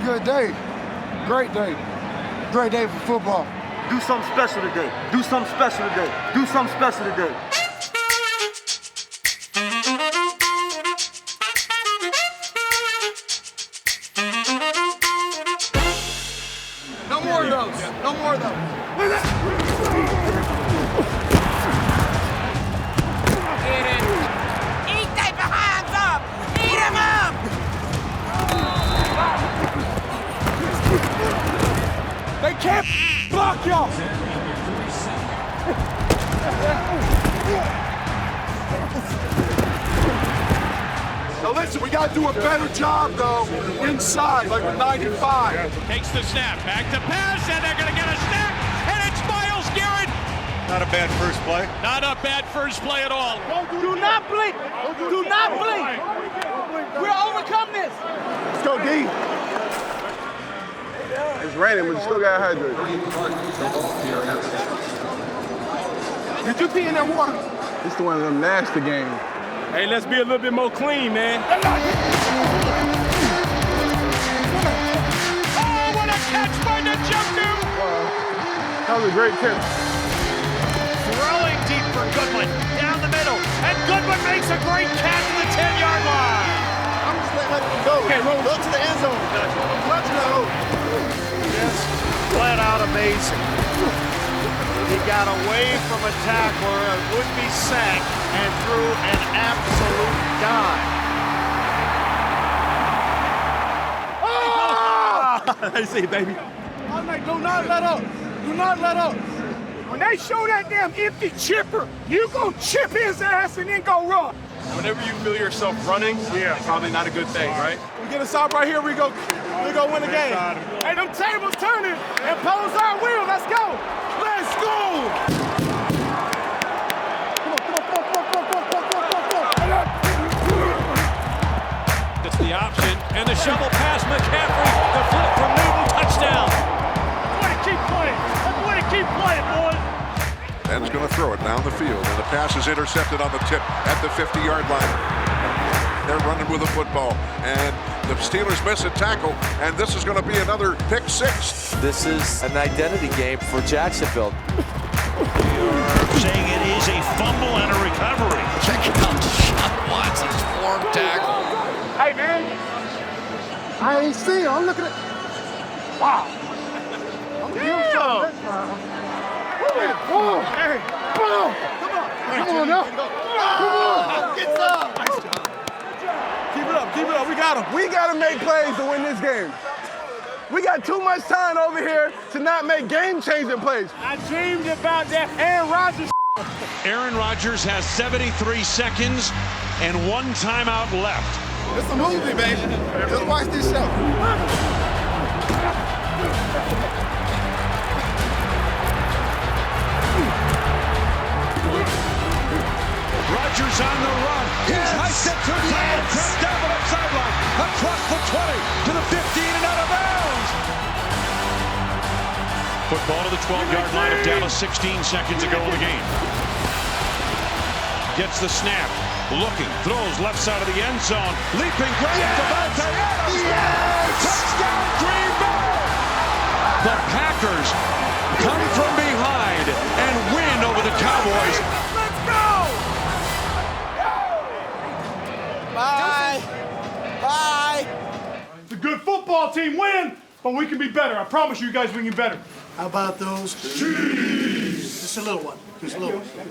a good day. Great day. Great day for football. Do something special today. Do something special today. Do something special today. No more of those. No more of those. Eat their behinds up! Eat them up! They can't block y'all. Now listen, we gotta do a better job though, inside, like with 95. Takes the snap, back to pass, and they're gonna get a snap, and it's Myles Garrett. Not a bad first play. Not a bad first play at all. Do not blink. Do not blink. We'll overcome this. Let's go, D. It's raining, but you still got hydrated. Did you pee in that water? It's the one of them nasty games. Hey, let's be a little bit more clean, man. Oh, what a catch by Njoku! That was a great catch. Throwing deep for Goodwin, down the middle, and Goodwin makes a great catch to the 10-yard line. I'm just letting it go. Okay, roll. Go to the end zone. Touchdown. Yes, flat out amazing. He got away from a tackler, a would-be sack, and threw an absolute dive. I see, baby. All night, do not let up. Do not let up. When they show that damn empty chipper, you gonna chip his ass and then go run. Whenever you feel yourself running, probably not a good thing, right? We get a stop right here, we go win the game. Hey, them tables turning and pose our wheel. Let's go. Let's go! It's the option, and the shovel pass McCaffrey, the flip from Newton, touchdown. Way to keep playing. Way to keep playing, boys. And is going to throw it down the field, and the pass is intercepted on the tip at the 50-yard line. They're running with the football, and the Steelers miss a tackle, and this is going to be another pick six. This is an identity game for Jacksonville. Saying it is a fumble and a recovery. Check out Sean Watson's form tackle. Hey, man. I ain't see him. I'm looking at. Wow. Damn. Oh, hey. Come on now. Come on. Get some. Keep it up. Keep it up. We got him. We got to make plays to win this game. We got too much time over here to not make game-changing plays. I dreamed about that Aaron Rodgers. Aaron Rodgers has 73 seconds and one timeout left. It's a movie, baby. Just watch this show. Rodgers on the run. He's hiked up to the tail, trapped down the left sideline, across the 20 to the 15 and out of bounds. Football to the 12-yard line of Dallas, 16 seconds ago in the game. Gets the snap, looking, throws left side of the end zone, leaping, grabbing Devontae Adams. Yes! Touchdown, Green Bay! The Packers come from behind and win over the Cowboys. Let's go. Bye. Bye. The good football team win, but we can be better. I promise you guys we can be better. How about those cheese? Just a little one. Just a little one.